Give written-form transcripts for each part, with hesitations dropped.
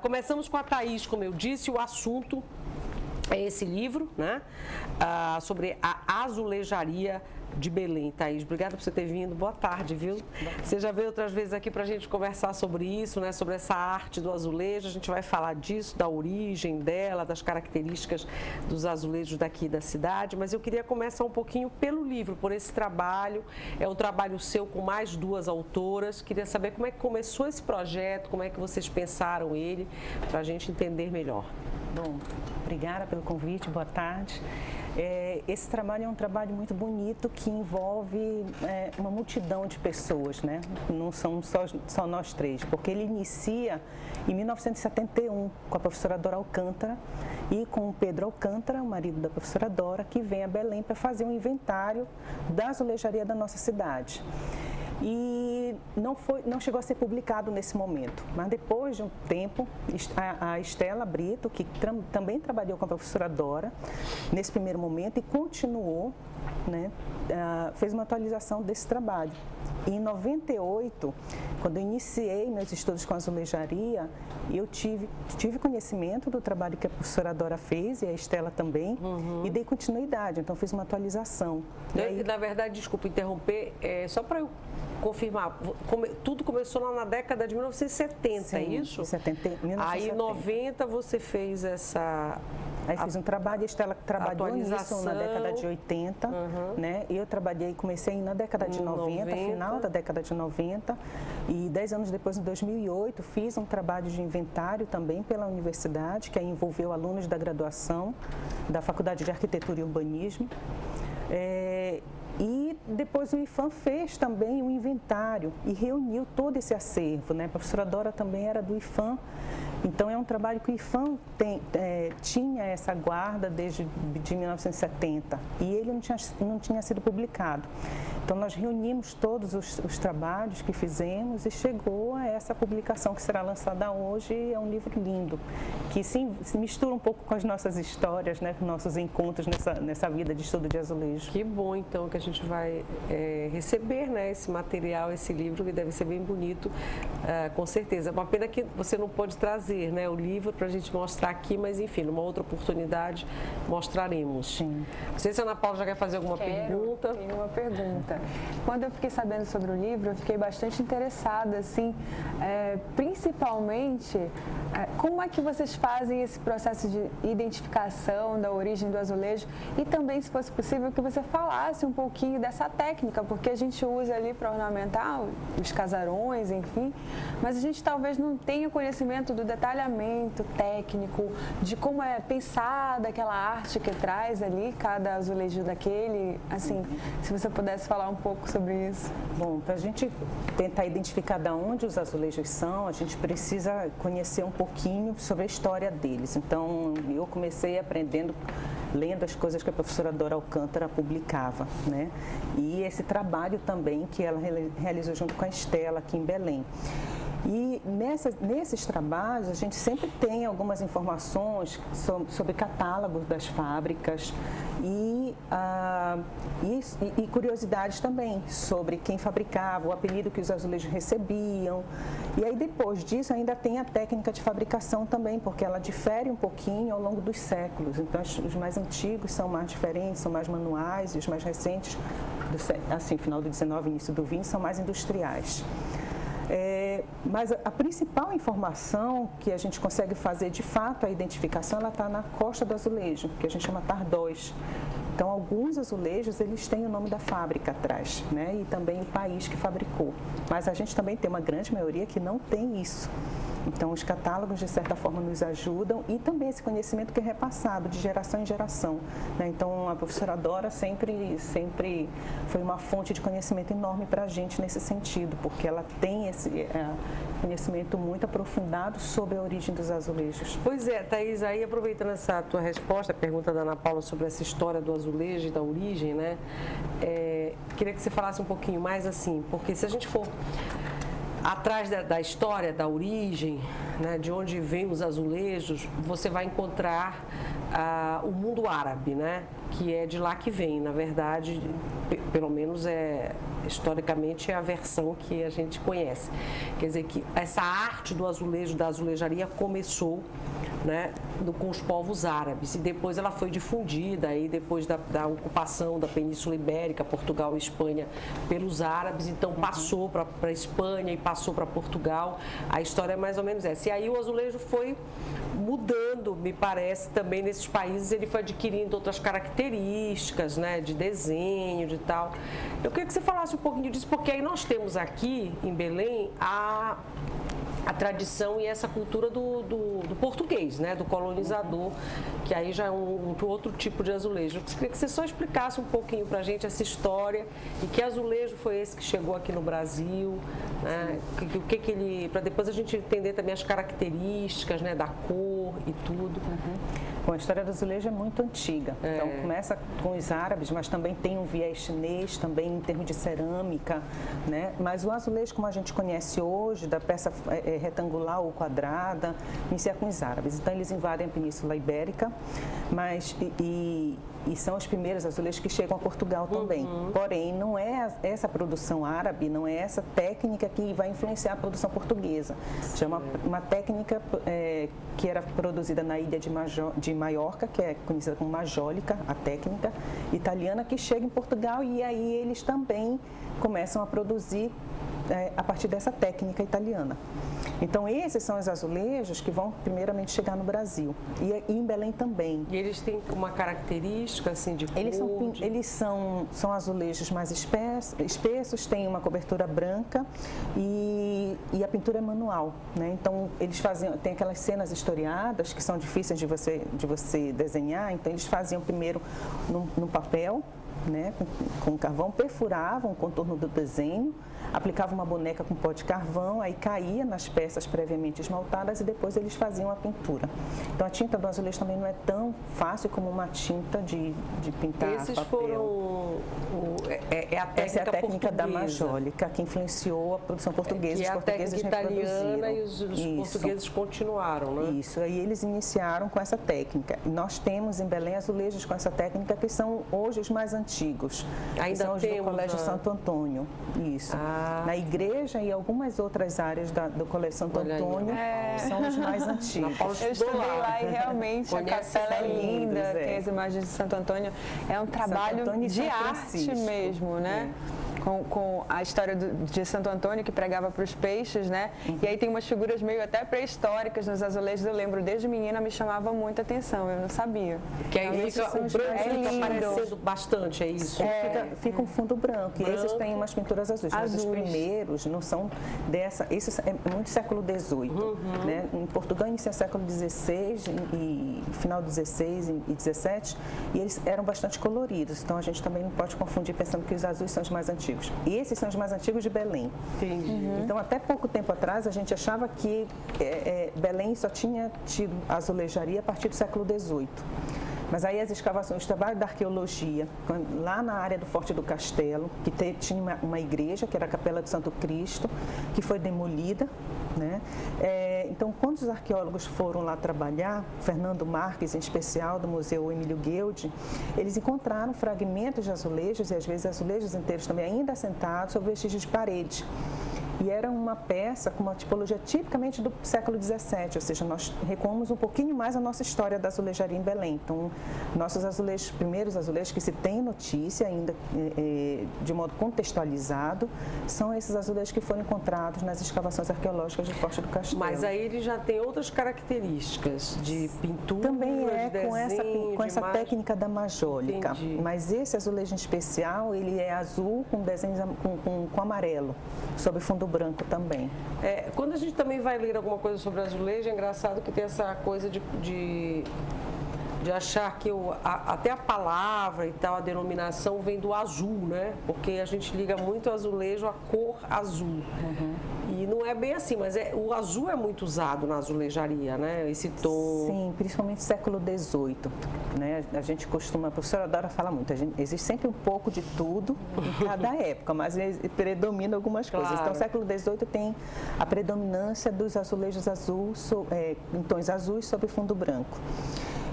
Começamos com a Thaís, como eu disse, o assunto é esse livro, né? Sobre a azulejaria de Belém. Thaís, obrigada por você ter vindo. Boa tarde, viu? Você já veio outras vezes aqui para a gente conversar sobre isso, né? Sobre essa arte do azulejo. A gente vai falar disso, da origem dela, das características dos azulejos daqui da cidade. Mas eu queria começar um pouquinho pelo livro, por esse trabalho. É um trabalho seu com mais duas autoras. Queria saber como é que começou esse projeto, como é que vocês pensaram ele, para a gente entender melhor. Bom, obrigada pelo convite, boa tarde. Esse trabalho é um trabalho muito bonito que envolve uma multidão de pessoas, né? Não são só nós três, porque ele inicia em 1971 com a professora Dora Alcântara e com o Pedro Alcântara, o marido da professora Dora, que vem a Belém para fazer um inventário da azulejaria da nossa cidade. E não chegou a ser publicado nesse momento, mas depois de um tempo, a Estela Brito, que também trabalhou com a professora Dora, nesse primeiro momento, e continuou, né, fez uma atualização desse trabalho. E em 98, quando eu iniciei meus estudos com azulejaria, eu tive conhecimento do trabalho que a professora Dora fez, e a Estela também, e dei continuidade, então fiz uma atualização. Na verdade, desculpa interromper, só para eu confirmar, tudo começou lá na década de 1970, sim, é isso? 1970. Aí em 90 você fez essa... Aí fiz um trabalho, a Estela trabalhou nisso na década de 80, né? Eu comecei na década de 90, final da década de 90, e 10 anos depois, em 2008, fiz um trabalho de inventário também pela universidade, que aí envolveu alunos da graduação da Faculdade de Arquitetura e Urbanismo. E depois o IFAM fez também um inventário e reuniu todo esse acervo, né? A professora Dora também era do IFAM, então é um trabalho que o IFAM tinha essa guarda desde 1970 e ele não tinha sido publicado. Então nós reunimos todos os trabalhos que fizemos e chegou a essa publicação que será lançada hoje. É um livro lindo, que se mistura um pouco com as nossas histórias, né? Com nossos encontros nessa vida de estudo de azulejo. Que bom, então, que a gente vai receber, né, esse material, esse livro, que deve ser bem bonito, com certeza. É uma pena que você não pode trazer, né, o livro para a gente mostrar aqui, mas enfim, numa outra oportunidade mostraremos. Sim. Não sei se a Ana Paula já quer fazer alguma pergunta. Tenho uma pergunta. Quando eu fiquei sabendo sobre o livro, eu fiquei bastante interessada, assim, principalmente, como é que vocês fazem esse processo de identificação da origem do azulejo e também, se fosse possível, que você falasse um pouquinho dessa técnica, porque a gente usa ali para ornamentar os casarões, enfim, mas a gente talvez não tenha conhecimento do detalhamento técnico, de como é pensada aquela arte que traz ali cada azulejo daquele, assim, se você pudesse falar um pouco sobre isso. Bom, para a gente tentar identificar de onde os azulejos são, a gente precisa conhecer um pouquinho sobre a história deles. Então, eu comecei aprendendo, lendo as coisas que a professora Dora Alcântara publicava, né? E esse trabalho também que ela realizou junto com a Estela aqui em Belém. E nesses trabalhos a gente sempre tem algumas informações sobre catálogos das fábricas e curiosidades também sobre quem fabricava, o apelido que os azulejos recebiam. E aí depois disso ainda tem a técnica de fabricação também, porque ela difere um pouquinho ao longo dos séculos. Então os mais antigos são mais diferentes, são mais manuais, e os mais recentes, assim, final do 19, início do 20, são mais industriais. Mas a principal informação que a gente consegue fazer de fato a identificação, ela está na costa do azulejo, que a gente chama tardós. Então, alguns azulejos, eles têm o nome da fábrica atrás, né? E também o país que fabricou. Mas a gente também tem uma grande maioria que não tem isso. Então, os catálogos, de certa forma, nos ajudam e também esse conhecimento que é repassado de geração em geração, né? Então, a professora Dora sempre foi uma fonte de conhecimento enorme para a gente nesse sentido, porque ela tem esse conhecimento muito aprofundado sobre a origem dos azulejos. Pois é, Thaís, aí aproveitando essa tua resposta, a pergunta da Ana Paula sobre essa história do azulejo e da origem, né? Queria que você falasse um pouquinho mais assim, porque se a gente for atrás da história, da origem, né, de onde vêm os azulejos, você vai encontrar o mundo árabe, né, que é de lá que vem. Na verdade, pelo menos historicamente é a versão que a gente conhece. Quer dizer que essa arte do azulejo, da azulejaria, começou, né, com os povos árabes, e depois ela foi difundida aí depois da ocupação da Península Ibérica, Portugal e Espanha, pelos árabes. Então passou para a Espanha e passou para Portugal. A história é mais ou menos essa. E aí o azulejo foi mudando, me parece, também nesses países. Ele foi adquirindo outras características, né, de desenho, de tal. Eu queria que você falasse um pouquinho disso, porque aí nós temos aqui em Belém a tradição e essa cultura do português, né, do colonizador, que aí já é um outro tipo de azulejo. Eu queria que você só explicasse um pouquinho para a gente essa história e que azulejo foi esse que chegou aqui no Brasil, né, para depois a gente entender também as características, né, da cor e tudo. Bom, a história do azulejo é muito antiga. Então, começa com os árabes, mas também tem um viés chinês, também em termos de cerâmica, né? Mas o azulejo, como a gente conhece hoje, da peça retangular ou quadrada, inicia com os árabes. Então, eles invadem a Península Ibérica, mas e são os primeiros azulejos que chegam a Portugal também. Porém, não é essa produção árabe, não é essa técnica que vai influenciar a produção portuguesa. Já é uma técnica que era produzida na ilha de Maiorca, que é conhecida como majólica, a técnica italiana, que chega em Portugal, e aí eles também começam a produzir a partir dessa técnica italiana. Então, esses são os azulejos que vão primeiramente chegar no Brasil e em Belém também. E eles têm uma característica assim de cor? Eles são azulejos mais espessos, têm uma cobertura branca e a pintura é manual, né? Então, tem aquelas cenas historiadas que são difíceis de você desenhar, então eles faziam primeiro no papel, né, com carvão, perfuravam o contorno do desenho, aplicavam uma boneca com pó de carvão, aí caía nas peças previamente esmaltadas e depois eles faziam a pintura. Então a tinta do azulejo também não é tão fácil como uma tinta de pintar Esses papel. Foram Essa é a técnica da majólica que influenciou a produção portuguesa. Que é os portugueses a técnica italiana e os Isso. portugueses continuaram, né? Isso, aí eles iniciaram com essa técnica. Nós temos em Belém azulejos com essa técnica que são hoje os mais antigos. Ainda são os do Colégio Santo Antônio. Isso. Na igreja e algumas outras áreas do Colégio Santo Antônio são os mais antigos. Eu estudei lá e realmente a capela é linda, tem as imagens de Santo Antônio. É um trabalho de arte mesmo, né? Com a história de Santo Antônio, que pregava para os peixes, né? E aí tem umas figuras meio até pré-históricas nos azulejos. Eu lembro, desde menina me chamava muita atenção, eu não sabia. Que aí fica o branco fica aparecendo bastante, é isso? Fica um fundo branco. E esses têm umas pinturas azuis. Mas os primeiros não são dessa. Esse é muito século XVIII. Né? Em Portugal inicia século XVI e final do XVI e XVII. E eles eram bastante coloridos. Então a gente também não pode confundir pensando que os azuis são os mais antigos. E esses são os mais antigos de Belém. Entendi. Então, até pouco tempo atrás, a gente achava que Belém só tinha tido azulejaria a partir do século XVIII. Mas aí as escavações, o trabalho da arqueologia, lá na área do Forte do Castelo, que tinha uma igreja, que era a Capela do Santo Cristo, que foi demolida, né? Então, quando os arqueólogos foram lá trabalhar, Fernando Marques, em especial, do Museu Emílio Guilde, eles encontraram fragmentos de azulejos, e às vezes azulejos inteiros também ainda assentados sobre vestígios de parede. E era uma peça com uma tipologia tipicamente do século XVII, ou seja, nós recuamos um pouquinho mais a nossa história da azulejaria em Belém. Então, nossos azulejos, primeiros azulejos que se tem notícia ainda de modo contextualizado, são esses azulejos que foram encontrados nas escavações arqueológicas do Forte do Castelo. Mas aí ele já tem outras características de pintura, também de desenho, com essa técnica da majólica. Entendi. Mas esse azulejo em especial, ele é azul com desenhos com amarelo, sobre fundo branco também. Quando a gente também vai ler alguma coisa sobre azulejo, é engraçado que tem essa coisa de achar que até a palavra e tal, a denominação vem do azul, né? Porque a gente liga muito o azulejo à cor azul. E não é bem assim, mas o azul é muito usado na azulejaria, né? Esse tom. Sim, principalmente no século XVIII. Né? A gente costuma, a professora Dora fala muito, existe sempre um pouco de tudo em cada época, mas predomina algumas coisas. Então, no século XVIII tem a predominância dos azulejos em tons azuis sobre fundo branco.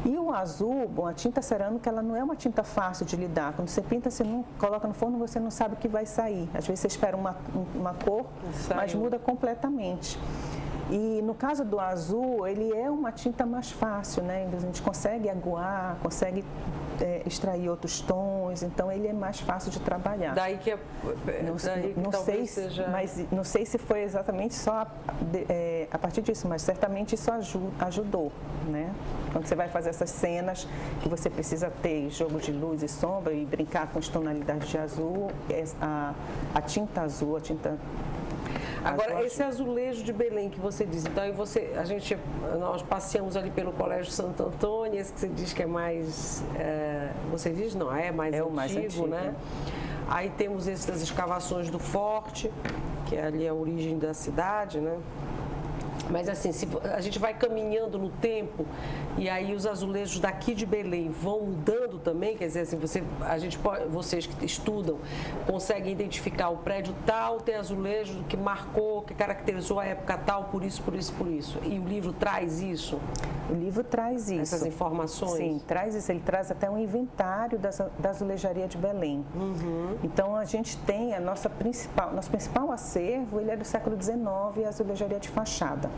E o azul, bom, a tinta cerâmica, ela não é uma tinta fácil de lidar. Quando você pinta, você não coloca no forno, você não sabe o que vai sair. Às vezes você espera uma cor, mas muda completamente. E no caso do azul, ele é uma tinta mais fácil, né? A gente consegue aguar, consegue extrair outros tons, então ele é mais fácil de trabalhar. Daí que não sei, mas não sei se foi exatamente só a partir disso, mas certamente isso ajudou, né? Quando você vai fazer essas cenas que você precisa ter jogo de luz e sombra e brincar com as tonalidades de azul, a tinta azul, a tinta... Agora, esse azulejo de Belém que você diz, então aí nós passeamos ali pelo Colégio Santo Antônio, esse que você diz que é mais, você diz não, é mais antigo, mais antigo, né? Aí temos esse das escavações do Forte, que ali é a origem da cidade, né? Mas assim, se a gente vai caminhando no tempo e aí os azulejos daqui de Belém vão mudando também, quer dizer, assim, vocês que estudam conseguem identificar o prédio tal, tem azulejo que marcou, que caracterizou a época tal, por isso, por isso, por isso. E o livro traz isso? O livro traz isso. Essas informações? Sim, traz isso. Ele traz até um inventário da azulejaria de Belém. Então, a gente tem nosso principal acervo, ele é do século XIX, a azulejaria de fachada.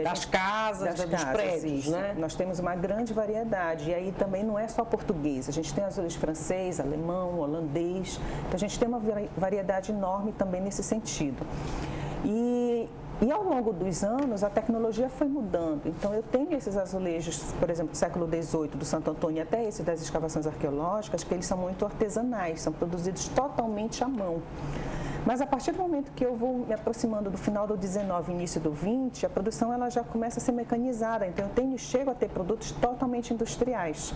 Das casas, dos prédios, isso, né? Nós temos uma grande variedade. E aí também não é só português. A gente tem azulejo francês, alemão, holandês. Então, a gente tem uma variedade enorme também nesse sentido. E ao longo dos anos, a tecnologia foi mudando. Então, eu tenho esses azulejos, por exemplo, do século XVIII, do Santo Antônio, até esses das escavações arqueológicas, que eles são muito artesanais, são produzidos totalmente à mão. Mas a partir do momento que eu vou me aproximando do final do 19 e início do 20, a produção ela já começa a ser mecanizada. Então, chego a ter produtos totalmente industriais.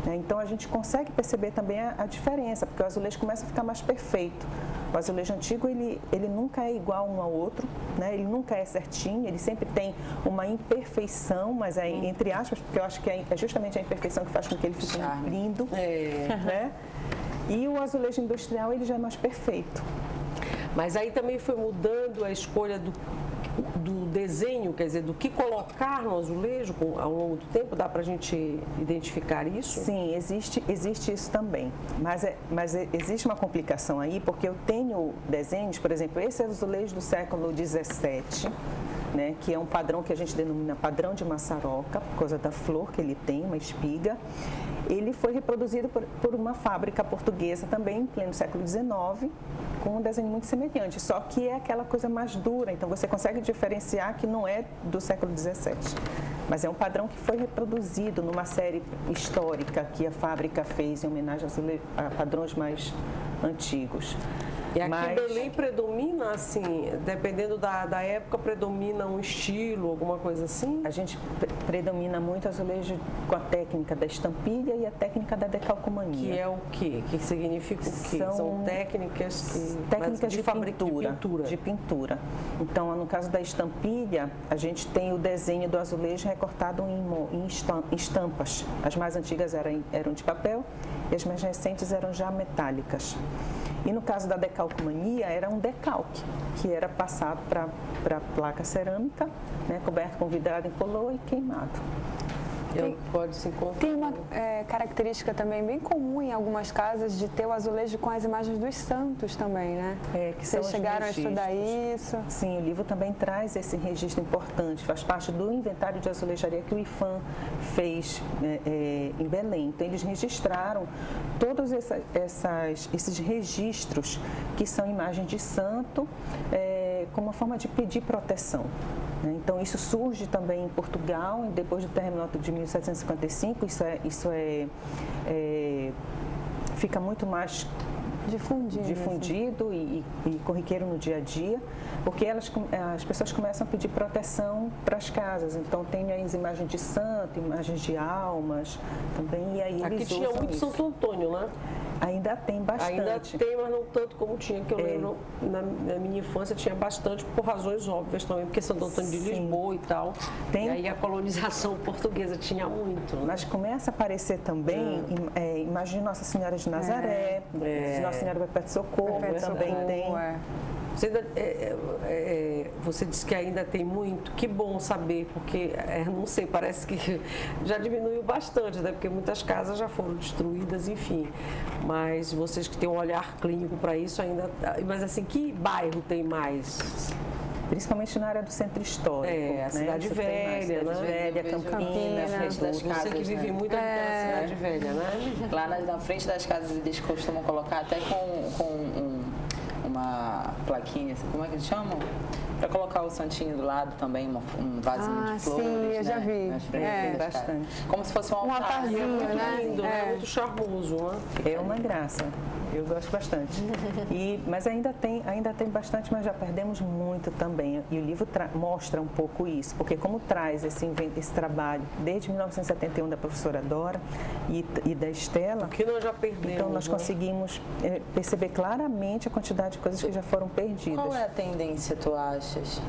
Né? Então, a gente consegue perceber também a diferença, porque o azulejo começa a ficar mais perfeito. O azulejo antigo, ele nunca é igual um ao outro, né? Ele nunca é certinho, ele sempre tem uma imperfeição, mas é entre aspas, porque eu acho que é justamente a imperfeição que faz com que ele fique lindo. Né? E o azulejo industrial, ele já é mais perfeito. Mas aí também foi mudando a escolha do desenho, quer dizer, do que colocar no azulejo ao longo do tempo? Dá para a gente identificar isso? Sim, existe isso também. Mas existe uma complicação aí, porque eu tenho desenhos, por exemplo, esse azulejo do século XVII, né, que é um padrão que a gente denomina padrão de maçaroca, por causa da flor que ele tem, uma espiga. Ele foi reproduzido por uma fábrica portuguesa também, em pleno século XIX, com um desenho muito semelhante, só que é aquela coisa mais dura, então você consegue diferenciar que não é do século XVII, mas é um padrão que foi reproduzido numa série histórica que a fábrica fez em homenagem a padrões mais antigos. E aqui em Belém predomina, assim, dependendo da época, predomina um estilo, alguma coisa assim? A gente predomina muito azulejo com a técnica da estampilha e a técnica da decalcomania. Que é o quê? Que significa o quê? São técnicas de pintura. Então, no caso da estampilha, a gente tem o desenho do azulejo recortado em estampas. As mais antigas eram de papel e as mais recentes eram já metálicas. E no caso da decalcomania, era um decalque, que era passado para a placa cerâmica, né, coberto com vidrado incolor e queimado. Pode se encontrar. Tem uma característica também bem comum em algumas casas de ter o azulejo com as imagens dos santos também, né? Que vocês chegaram a estudar isso? Sim, o livro também traz esse registro importante, faz parte do inventário de azulejaria que o IFAM fez em Belém. Então, eles registraram todos esses registros que são imagens de santo como uma forma de pedir proteção. Então, isso surge também em Portugal, depois do terremoto de 1755, fica muito mais difundido e corriqueiro no dia a dia, porque as pessoas começam a pedir proteção para as casas. Então tem as imagens de santo, imagens de almas também, e aí eles Aqui tinha usam muito isso. Santo Antônio, né? Ainda tem bastante. Ainda tem, mas não tanto como tinha, que eu lembro na minha infância tinha bastante, por razões óbvias também, porque Santo Antônio de Lisboa e tal. Tem. E aí a colonização portuguesa tinha muito. Né? Mas começa a aparecer também imagem de Nossa Senhora de Nazaré, de Nossa Senhora do Perpétuo Socorro, também tem. Você disse que ainda tem muito, que bom saber, porque, não sei, parece que já diminuiu bastante, né? Porque muitas casas já foram destruídas, enfim. Mas vocês que têm um olhar clínico para isso ainda... Mas assim, que bairro tem mais? Principalmente na área do centro histórico. A Cidade Velha, né? Cidade Velha, Campinas, na frente das casas. Você que vive muito ali na Cidade Velha, né? Lá na frente das casas eles costumam colocar até com uma plaquinha, como é que eles chamam? Para colocar o santinho do lado também, um vasinho de flores. Sim, eu já vi. Tem bastante. Como se fosse um altarzinho, Muito né? lindo, né? Muito charmoso, né? É uma graça. Eu gosto bastante. Mas ainda tem bastante, mas já perdemos muito também. E o livro mostra um pouco isso, porque como traz esse trabalho desde 1971 da professora Dora e da Estela, O que nós já perdemos. então nós conseguimos perceber claramente a quantidade de coisas que já foram perdidas. Qual é a tendência, tu achas,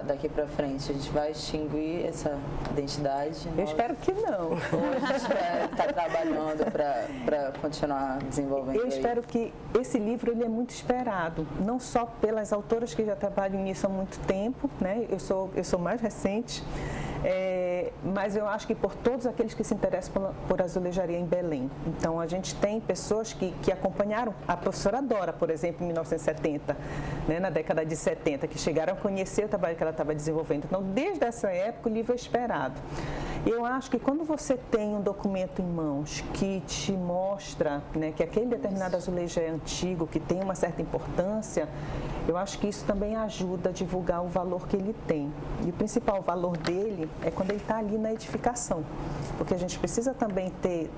daqui para frente? A gente vai extinguir essa identidade? Eu espero que não. Ou a gente vai estar trabalhando para continuar desenvolvendo Eu espero que esse livro ele é muito esperado, não só pelas autoras que já trabalham nisso há muito tempo, né? Eu sou mais recente, mas eu acho que por todos aqueles que se interessam por azulejaria em Belém. Então, a gente tem pessoas que acompanharam a professora Dora, por exemplo, em 1970, né? Na década de 70, que chegaram a conhecer o trabalho que ela estava desenvolvendo. Então, desde essa época, o livro é esperado. Eu acho que quando você tem um documento em mãos que te mostra, né, que aquele determinado azulejo é antigo, que tem uma certa importância, eu acho que isso também ajuda a divulgar o valor que ele tem. E o principal valor dele é quando ele está ali na edificação, porque a gente precisa também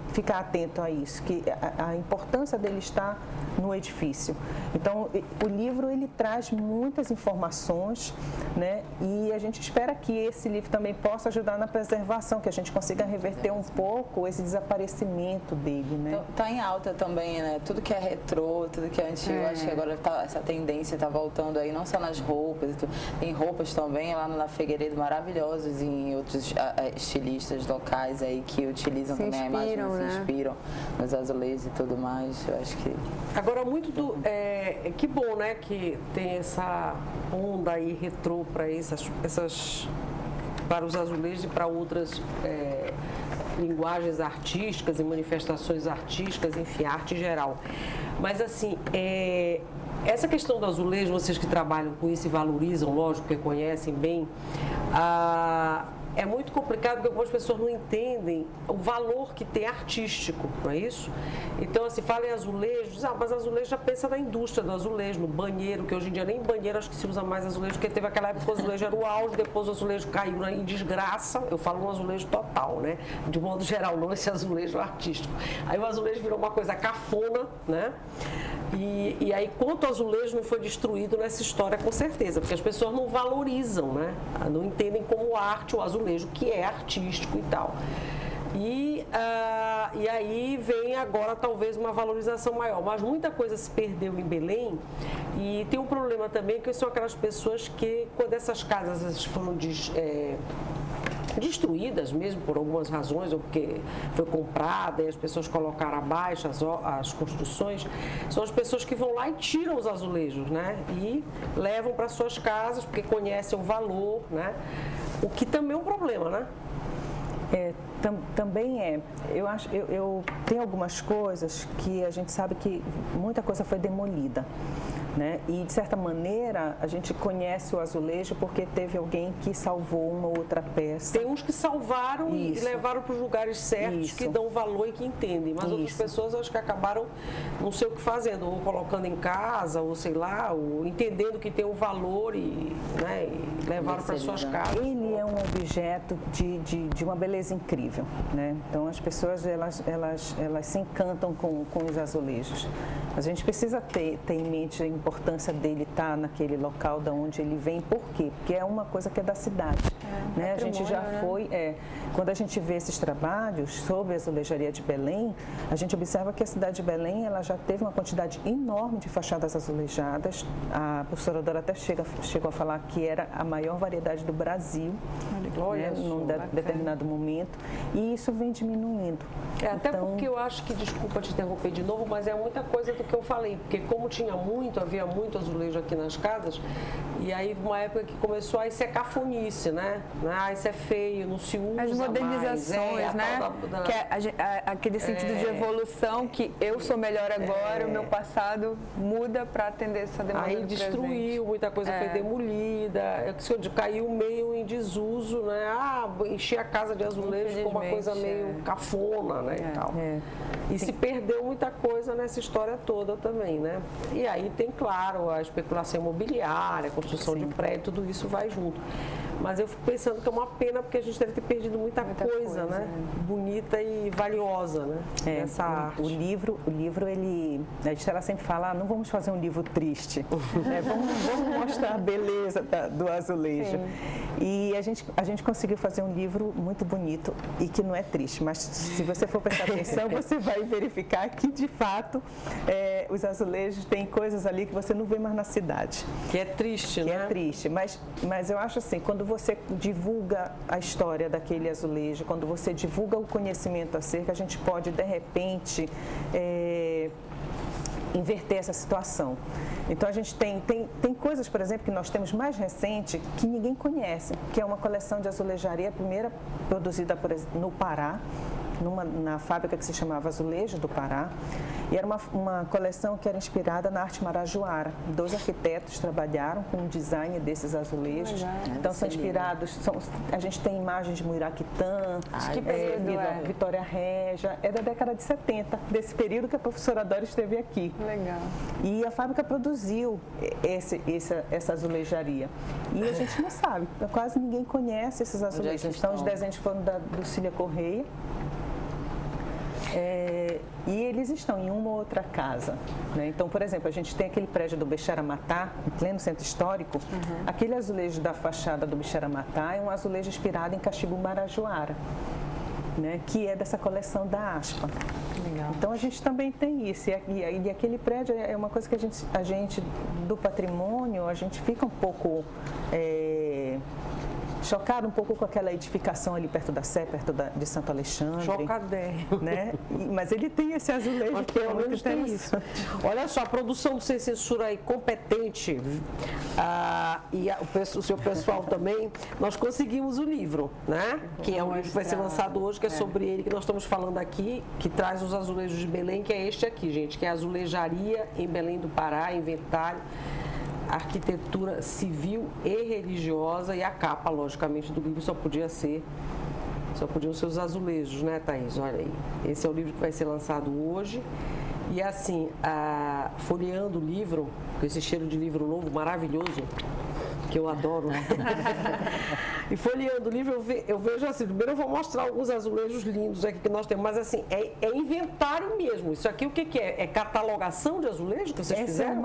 ficar atento a isso, que a importância dele está no edifício. Então, o livro ele traz muitas informações, né? E a gente espera que esse livro também possa ajudar na preservação, que a gente consiga reverter um pouco esse desaparecimento dele, né? Tá em alta também, né? Tudo que é retrô, tudo que é antigo, acho que agora essa tendência está voltando aí, não só nas roupas, tem roupas também lá na Figueiredo maravilhosas e em outros estilistas locais aí que utilizam também a imagem, se inspiram nos azulejos e tudo mais. Eu acho que agora muito que bom, né, que tem essa onda aí retrô para para os azulejos e para outras linguagens artísticas e manifestações artísticas, enfim, arte em geral. Mas assim, essa questão do azulejo, vocês que trabalham com isso e valorizam, lógico, que conhecem bem, é muito complicado porque algumas pessoas não entendem o valor que tem artístico, não é isso? Então, assim, fala em azulejo, mas azulejo já pensa na indústria do azulejo, no banheiro, que hoje em dia nem em banheiro acho que se usa mais azulejo, porque teve aquela época que o azulejo era o auge, depois o azulejo caiu em desgraça, eu falo um azulejo total, né? De modo geral, não esse azulejo artístico. Aí o azulejo virou uma coisa cafona, né? E aí, quanto o azulejo não foi destruído nessa história, com certeza, porque as pessoas não valorizam, né? Não entendem como arte o azulejo, que é artístico e tal. E aí vem agora talvez uma valorização maior, mas muita coisa se perdeu em Belém e tem um problema também que são aquelas pessoas que, quando essas casas foram destruídas mesmo por algumas razões, ou porque foi comprada e as pessoas colocaram abaixo as construções, são as pessoas que vão lá e tiram os azulejos, né? E levam para suas casas porque conhecem o valor, né? O que também é um problema, né? Também eu tenho algumas coisas que a gente sabe que muita coisa foi demolida. né? E, de certa maneira, a gente conhece o azulejo porque teve alguém que salvou uma outra peça. Tem uns que salvaram e levaram para os lugares certos, que dão valor e que entendem. Mas outras pessoas, acho que acabaram, não sei o que fazendo, ou colocando em casa, ou sei lá, ou entendendo que tem um valor e, né, e levaram para suas casas. Ele é um objeto de uma beleza incrível, né? Então, as pessoas, elas se encantam com os azulejos. A gente precisa ter em mente a importância dele estar naquele local da onde ele vem. Por quê? Porque é uma coisa que é da cidade. Né? A gente já foi... quando a gente vê esses trabalhos sobre a azulejaria de Belém, a gente observa que a cidade de Belém ela já teve uma quantidade enorme de fachadas azulejadas. A professora Dora até chegou a falar que era a maior variedade do Brasil, num determinado momento. E isso vem diminuindo. Até porque eu acho que, desculpa te interromper de novo, mas é muita coisa do que eu falei, porque como havia muito azulejo aqui nas casas, e aí uma época que começou a ser cafonice, né? Isso é feio, não se usa as modernizações, mais. né? Que é aquele sentido de evolução, que eu sou melhor agora, o meu passado muda para atender essa demanda aí do destruiu, presente. muita coisa foi demolida, caiu meio em desuso, né? Encher a casa de azulejo ficou uma coisa meio cafona, né? E tal. E se perdeu muita coisa nessa história toda também, né? E aí tem, claro, a especulação imobiliária, a construção de prédio, tudo isso vai junto. Mas eu fico pensando que é uma pena porque a gente deve ter perdido muita coisa, né? Bonita e valiosa, né? Essa arte. O livro, a gente ela sempre fala, não vamos fazer um livro triste, né? vamos mostrar a beleza do azulejo. Sim. E a gente conseguiu fazer um livro muito bonito e que não é triste, mas se você for prestar atenção, você vai verificar que, de fato, os azulejos têm coisas ali que você não vê mais na cidade. Que é triste, né? Que é triste, mas eu acho assim, quando você divulga a história daquele azulejo, quando você divulga o conhecimento acerca, a gente pode, de repente, inverter essa situação. Então, a gente tem coisas, por exemplo, que nós temos mais recente que ninguém conhece, que é uma coleção de azulejaria, a primeira produzida no Pará, na fábrica que se chamava Azulejo do Pará, e era uma coleção que era inspirada na arte marajoara. 2 arquitetos trabalharam com o design desses azulejos. Então, são inspirados, a gente tem imagens de Muiraquitã, Vitória Régia, é da década de 70, desse período que a professora Dora esteve aqui. Legal. E a fábrica produziu essa azulejaria. E a gente não sabe, quase ninguém conhece esses azulejos. Então, os desenhos foram do Cília Correia. E eles estão em uma ou outra casa, né? Então, por exemplo, a gente tem aquele prédio do Bexaramatá, em pleno centro histórico. Aquele azulejo da fachada do Bexaramatá é um azulejo inspirado em Caximbu Marajoara, né? Que é dessa coleção da ASPA. Legal. Então, a gente também tem isso. E aquele prédio é uma coisa que a gente do patrimônio, a gente fica um pouco... chocado um pouco com aquela edificação ali perto da Sé, perto de Santo Alexandre. Chocadérrimo. Né? Mas ele tem esse azulejo. Mas pelo menos tem isso. Olha só, a produção do Sem Censura aí competente e o seu pessoal também, nós conseguimos o livro, né? Que é o livro que vai ser lançado hoje, que é sobre ele que nós estamos falando aqui, que traz os azulejos de Belém, que é este aqui, gente, que é a Azulejaria em Belém do Pará, inventário, arquitetura civil e religiosa, e a capa, logicamente, do livro só podiam ser os azulejos, né, Thaís? Olha aí. Esse é o livro que vai ser lançado hoje. E assim, folheando o livro, com esse cheiro de livro novo maravilhoso, que eu adoro. E folheando o livro, eu vejo assim, primeiro eu vou mostrar alguns azulejos lindos aqui que nós temos, mas assim, é inventário mesmo. Isso aqui o que é? É catalogação de azulejo que vocês fizeram? Essa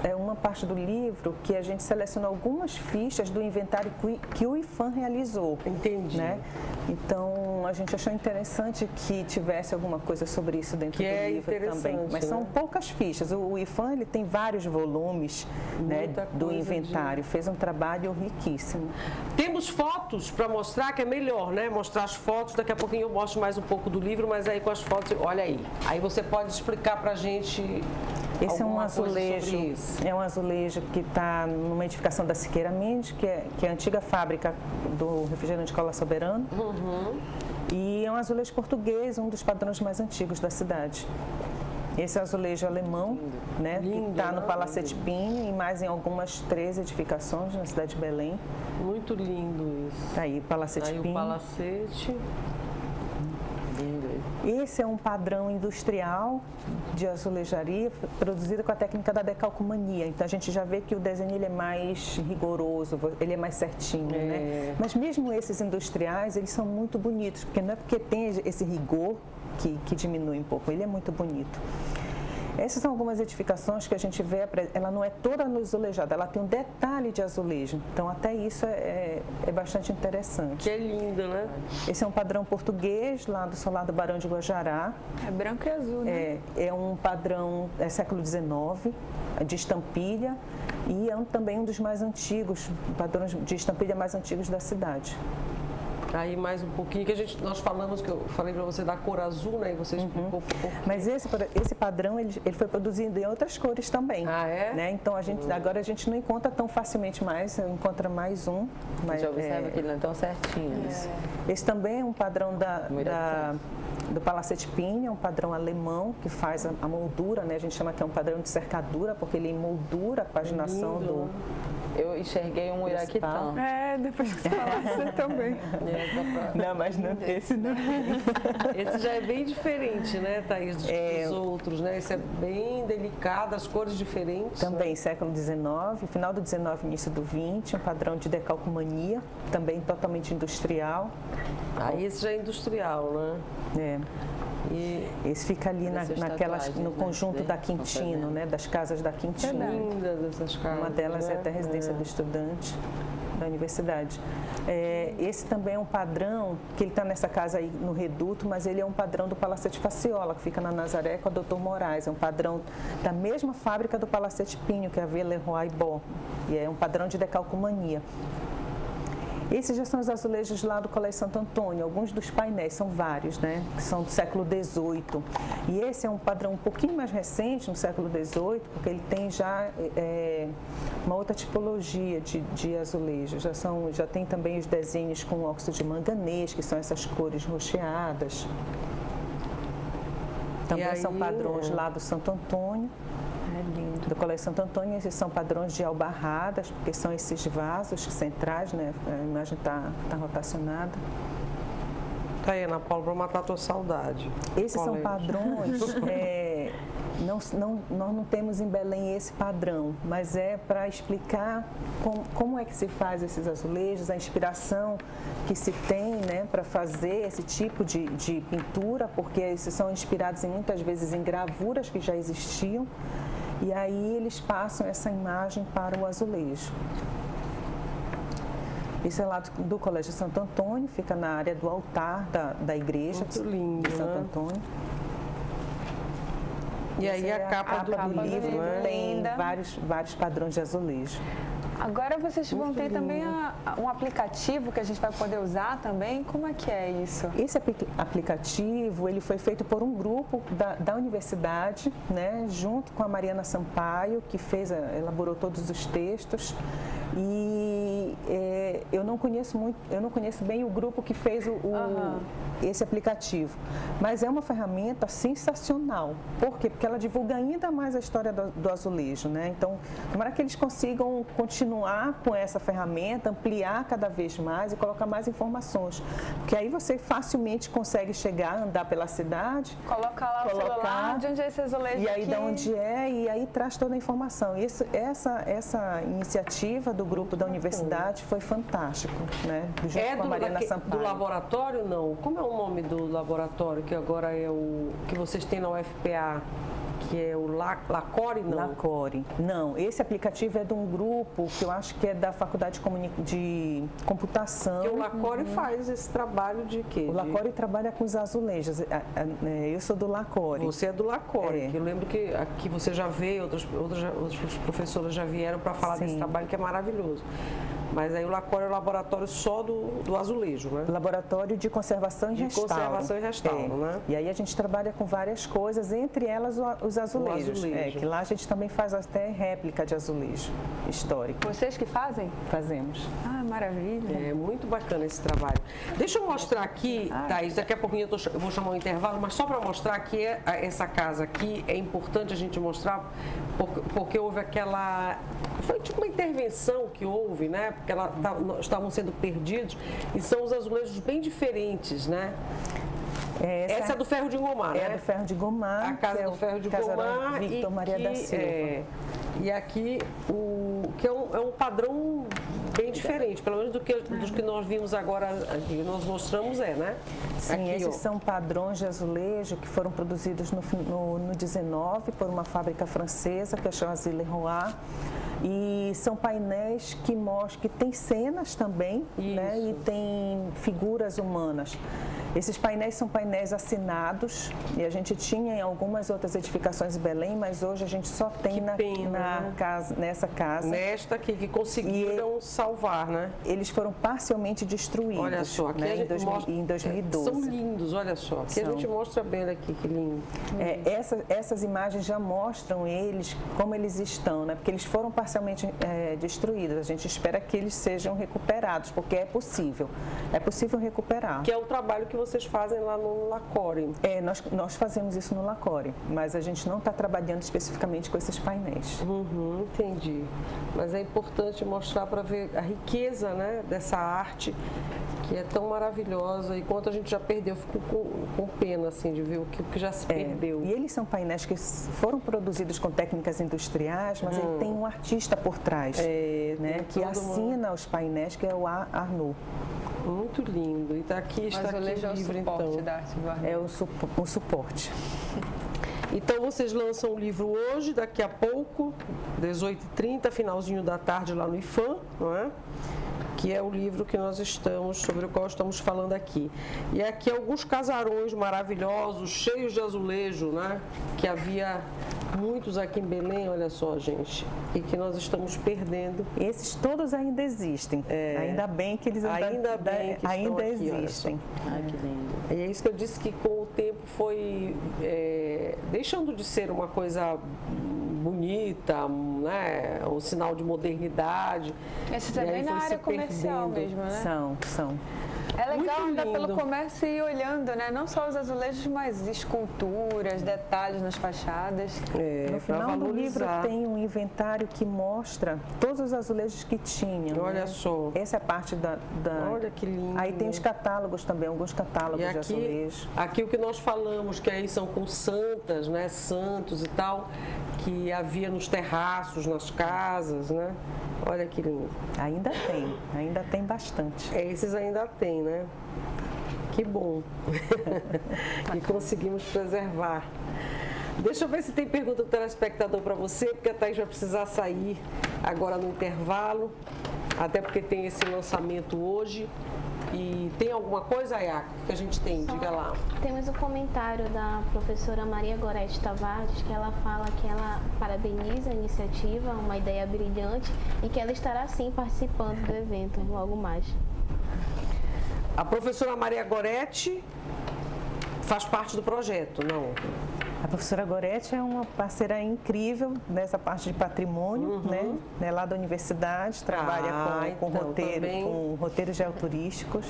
é uma parte do livro que a gente selecionou algumas fichas do inventário que o IFAM realizou. Entendi. Né? Então, a gente achou interessante que tivesse alguma coisa sobre isso dentro do livro também. Mas são poucas fichas. O IFAM ele tem vários volumes, né, do inventário. Fez um trabalho riquíssimo. Temos fotos para mostrar, que é melhor, né? Mostrar as fotos. Daqui a pouquinho eu mostro mais um pouco do livro, mas aí com as fotos, olha aí. Aí você pode explicar para a gente. Esse é um azulejo, que está numa edificação da Siqueira Mendes, que é a antiga fábrica do refrigerante Cola Soberano. E é um azulejo português, um dos padrões mais antigos da cidade. Esse azulejo alemão, né, que Lindo, está no né? Palacete Pinho e mais em algumas 13 edificações na cidade de Belém. Muito lindo isso. Tá aí, Palacete Aí o Pinho. palacete. Lindo. Esse é um padrão industrial de azulejaria produzido com a técnica da decalcomania. Então a gente já vê que o desenho ele é mais rigoroso, ele é mais certinho, né? Mas mesmo esses industriais, eles são muito bonitos, porque não é porque tem esse rigor que diminui um pouco, ele é muito bonito. Essas são algumas edificações que a gente vê, ela não é toda azulejada, ela tem um detalhe de azulejo. Então, até isso é bastante interessante. Que é lindo, né? Esse é um padrão português, lá do Solar do Barão de Guajará. É branco e azul, né? É um padrão século XIX, de estampilha, e é também um dos mais antigos, padrões de estampilha mais antigos da cidade. Aí mais um pouquinho, que nós falamos, que eu falei para você da cor azul, né? E você explicou um pouco. Mas esse padrão, ele foi produzido em outras cores também. Ah, é? Né? Então, agora a gente não encontra tão facilmente mais, encontra mais um. Mas, Já observa que ele não é tão certinho. Esse também é um padrão do Palacete Pinho, é um padrão alemão que faz a moldura, né? A gente chama que é um padrão de cercadura, porque ele moldura a paginação do... Eu enxerguei um iraquitã. Depois que você fala, você também. Não, mas esse não tem. Esse já é bem diferente, né, Thaís, dos outros, né? Esse é bem delicado, as cores diferentes. Também século XIX, final do XIX, início do XX, um padrão de decalcomania, também totalmente industrial. Aí esse já é industrial, né? E esse fica ali no conjunto da Quintino, né, das casas da Quintino. Linda dessas casas. Uma delas é até a residência do estudante da universidade. Esse também é um padrão, que ele está nessa casa aí no Reduto, mas ele é um padrão do Palacete Faciola, que fica na Nazaré com a Dr. Moraes. É um padrão da mesma fábrica do Palacete Pinho, que é a Villeroy Bo. E é um padrão de decalcomania. Esses já são os azulejos lá do Colégio Santo Antônio, alguns dos painéis, são vários, né, que são do século XVIII. E esse é um padrão um pouquinho mais recente, no século XVIII, porque ele tem já uma outra tipologia de azulejo. Já tem também os desenhos com óxido de manganês, que são essas cores rocheadas. Também são padrões lá do Santo Antônio. Do Colégio Santo Antônio, esses são padrões de albarradas, porque são esses vasos centrais, né? A imagem está rotacionada. Tá aí, Ana Paula, para matar a tua saudade. Esses são padrões, nós não temos em Belém esse padrão, mas é para explicar como é que se faz esses azulejos, a inspiração que se tem, né, para fazer esse tipo de pintura, porque esses são inspirados muitas vezes em gravuras que já existiam. E aí eles passam essa imagem para o azulejo. Isso é lá do Colégio Santo Antônio, fica na área do altar da igreja Muito lindo, de Santo né? Antônio. E aí a capa do livro, né? Tem vários padrões de azulejo. Agora vocês vão ter também um aplicativo que a gente vai poder usar também. Como é que é isso? Esse aplicativo, ele foi feito por um grupo da universidade, né, junto com a Mariana Sampaio, que elaborou todos os textos. E eu não conheço bem o grupo que fez esse aplicativo, mas é uma ferramenta sensacional. Por quê? Porque ela divulga ainda mais a história do azulejo, né? Então, tomara que eles consigam continuar com essa ferramenta, ampliar cada vez mais e colocar mais informações, porque aí você facilmente consegue chegar, andar pela cidade, colocar lá o celular, de onde é esse azulejo e aí aqui? de onde é, e aí traz toda a informação. Essa iniciativa do grupo da universidade foi fantástico, né? Junto com a Mariana Sampaio. Do laboratório, não? Como é o nome do laboratório que agora é o que vocês têm na UFPA? Que é o Lacore, não? Lacore. Não, esse aplicativo é de um grupo que eu acho que é da Faculdade de Computação. Que o Lacore faz esse trabalho de quê? O Lacore trabalha com os azulejos. Eu sou do Lacore. Você é do Lacore. Que eu lembro que aqui você já veio, outras professoras já vieram para falar desse trabalho que é maravilhoso. Mas aí o LACOR é o laboratório só do azulejo, né? Laboratório de conservação e restauro. Conservação e restauro, né? E aí a gente trabalha com várias coisas, entre elas os azulejos. O azulejo. Que lá a gente também faz até réplica de azulejo histórico. Vocês que fazem? Fazemos. Ah, maravilha. É muito bacana esse trabalho. Deixa eu mostrar aqui, Thaís, daqui a pouquinho eu vou chamar um intervalo, mas só para mostrar que essa casa aqui é importante a gente mostrar, porque houve aquela... Foi tipo uma intervenção que houve, né? Porque estavam sendo perdidos e são os azulejos bem diferentes, né? Essa é do ferro de engomar, né? É do ferro de engomar. A casa do ferro de engomar Victor Maria da Silva. E aqui, que é um padrão bem diferente, pelo menos dos que nós vimos agora, que nós mostramos, né? Sim, aqui, esses são padrões de azulejo que foram produzidos no 19 por uma fábrica francesa, que é a Choisy Leroy. E são painéis que tem cenas também, né? E tem figuras humanas. Esses painéis são painéis assinados e a gente tinha em algumas outras edificações em Belém, mas hoje a gente só tem nessa casa. Nesta aqui, que conseguiram salvar, né? Eles foram parcialmente destruídos. Olha só, aqui né? em 2012. São lindos, olha só. Aqui a gente mostra bem aqui, que lindo. Essas imagens já mostram eles como eles estão, né? Porque eles foram parcialmente destruídos. A gente espera que eles sejam recuperados, porque é possível. É possível recuperar. Que é o trabalho que vocês fazem lá no LACOR. Nós fazemos isso no LACOR, mas a gente não está trabalhando especificamente com esses painéis. Entendi. Mas é importante mostrar para ver a riqueza, né, dessa arte que é tão maravilhosa e quanto a gente já perdeu. Eu fico com pena assim, de ver o que já se perdeu. E eles são painéis que foram produzidos com técnicas industriais, mas ele tem um artista por trás, né, que assina os painéis, que é o Arnaud. Muito lindo. E está aqui o livro, então. Da arte do Arnaud. É o suporte. Então, vocês lançam o livro hoje, daqui a pouco, 18h30, finalzinho da tarde, lá no IFAM, não é? Que é o livro sobre o qual estamos falando aqui. E aqui alguns casarões maravilhosos, cheios de azulejo, né? Que havia muitos aqui em Belém, olha só, gente, e que nós estamos perdendo. Esses todos ainda existem. Ainda bem que eles ainda existem. Ai, que lindo. E é isso que eu disse, que com o tempo foi deixando de ser uma coisa bonita, né? Um sinal de modernidade. Esses também na área comercial mesmo, né? São. É legal Muito andar lindo. pelo comércio e ir olhando, né? Não só os azulejos, mas esculturas, detalhes nas fachadas. No final do livro tem um inventário que mostra todos os azulejos que tinham. Olha, né? só. Essa é a parte da... Olha que lindo. Aí tem os catálogos também, alguns catálogos de azulejos. Aqui o que nós falamos, que aí são com santas, né? Santos e tal, que havia nos terraços, nas casas, né? Olha que lindo. Ainda tem bastante. Esses ainda tem, né? Que bom. E conseguimos preservar. Deixa eu ver se tem pergunta do telespectador para você, porque a Thaís vai precisar sair agora no intervalo, até porque tem esse lançamento hoje. E tem alguma coisa, Ayaka, que a gente tem? Diga lá. Temos um comentário da professora Maria Gorete Tavares, que ela fala que ela parabeniza a iniciativa, uma ideia brilhante, e que ela estará sim participando do evento logo mais. A professora Maria Gorete faz parte do projeto, não? A professora Gorete é uma parceira incrível nessa parte de patrimônio, né? Lá da universidade, trabalha com roteiros geoturísticos.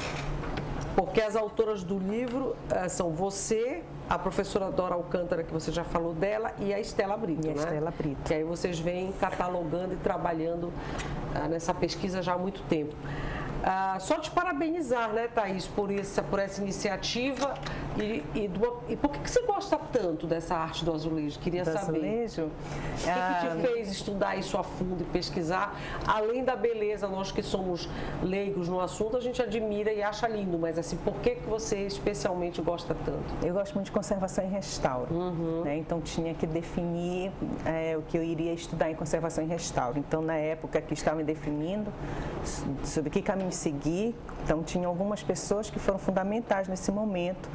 Porque as autoras do livro são você, a professora Dora Alcântara, que você já falou dela, e a Estela Brito, Estela Brito. Que aí vocês vêm catalogando e trabalhando nessa pesquisa já há muito tempo. Só te parabenizar, né, Thaís, por essa iniciativa e por que você gosta tanto dessa arte do azulejo? Queria saber. Azulejo? O que te fez estudar isso a fundo e pesquisar? Além da beleza, nós que somos leigos no assunto, a gente admira e acha lindo, mas assim, por que você especialmente gosta tanto? Eu gosto muito de conservação e restauro, né? Então tinha que definir o que eu iria estudar em conservação e restauro. Então, na época que estava me definindo sobre que caminho seguir. Então, tinha algumas pessoas que foram fundamentais nesse momento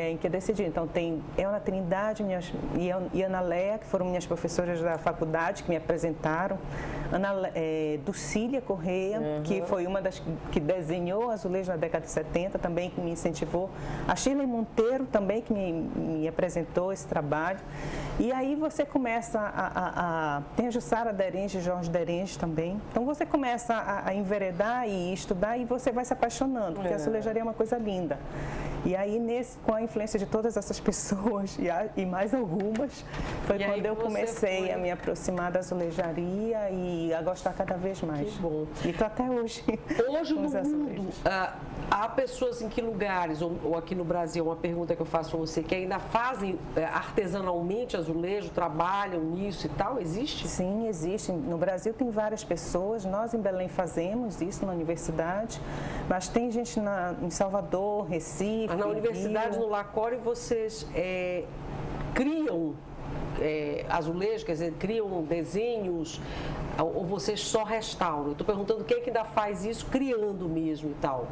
em que eu decidi. Então, tem Elna Trindade e Ana Léa, que foram minhas professoras da faculdade, que me apresentaram. Ducília Correia, que foi uma das que desenhou azulejo na década de 70, também que me incentivou. A Shirley Monteiro também, que me apresentou esse trabalho. E aí você começa tem a Jussara Derenge, Jorge Derenge também. Então você começa a enveredar e estudar e você vai se apaixonando, porque a azulejaria é uma coisa linda. E aí, com a influência de todas essas pessoas e mais algumas, foi quando eu comecei a me aproximar da azulejaria e a gostar cada vez mais. Que bom. E estou até hoje. Hoje no mundo, há pessoas em que lugares, ou aqui no Brasil, uma pergunta que eu faço para você, que ainda fazem artesanalmente azulejo, trabalham nisso e tal? Existe? Sim, existe. No Brasil tem várias pessoas, nós em Belém fazemos isso na universidade, mas tem gente em Salvador, Recife, na universidade, no Lacore, vocês criam azulejos, quer dizer, criam desenhos, ou vocês só restauram? Estou perguntando quem é que ainda faz isso criando mesmo e tal.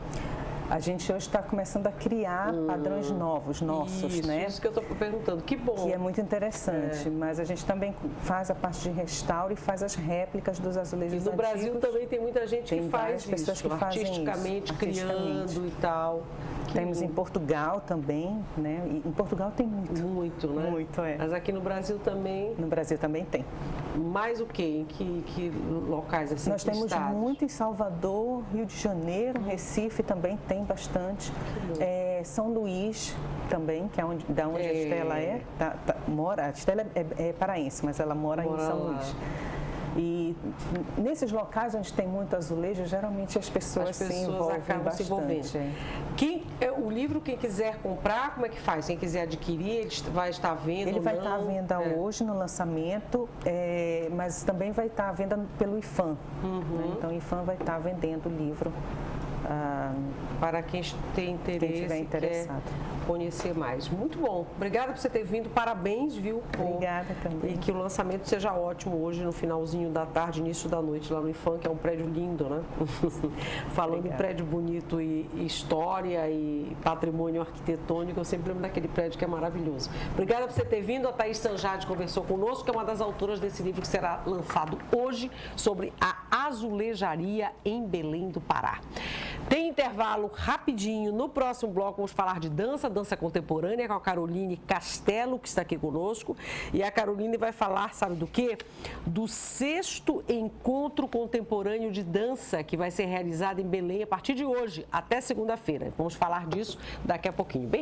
A gente hoje está começando a criar padrões novos, nossos, né? Isso que eu estou perguntando. Que bom. Que é muito interessante, mas a gente também faz a parte de restauro e faz as réplicas dos azulejos antigos. E no Brasil também tem muita gente que faz pessoas isso, que fazem artisticamente, isso, criando e tal. Temos em Portugal também, né? E em Portugal tem muito. Muito, né? Muito, Mas aqui no Brasil também... No Brasil também tem. Mais o quê? Em que locais assim? Nós temos muito em Salvador, Rio de Janeiro, Recife também tem bastante. São Luís também, que é da onde a Estela mora. A Estela é paraense, mas ela mora em São Luís. E nesses locais onde tem muito azulejo, geralmente as pessoas se envolvem bastante. Se envolvendo. O livro, quem quiser comprar, como é que faz? Quem quiser adquirir, ele vai estar à venda? Ele vai estar à venda hoje no lançamento, mas também vai estar à venda pelo IFAM. Né? Então o IFAM vai estar vendendo o livro. Para quem tem interesse, estiver interessado. Quer conhecer mais. Muito bom. Obrigada por você ter vindo. Parabéns, viu? Obrigada também. E que o lançamento seja ótimo hoje, no finalzinho da tarde, início da noite, lá no IFAM, que é um prédio lindo, né? Falando em prédio bonito e história e patrimônio arquitetônico, eu sempre lembro daquele prédio que é maravilhoso. Obrigada por você ter vindo. A Thaís Sanjade conversou conosco, que é uma das autoras desse livro que será lançado hoje, sobre a azulejaria em Belém do Pará. Tem intervalo rapidinho. No próximo bloco vamos falar de dança contemporânea com a Caroline Castelo, que está aqui conosco. E a Caroline vai falar, sabe do quê? Do 6º Encontro Contemporâneo de Dança, que vai ser realizado em Belém a partir de hoje até segunda-feira. Vamos falar disso daqui a pouquinho, bem rápido.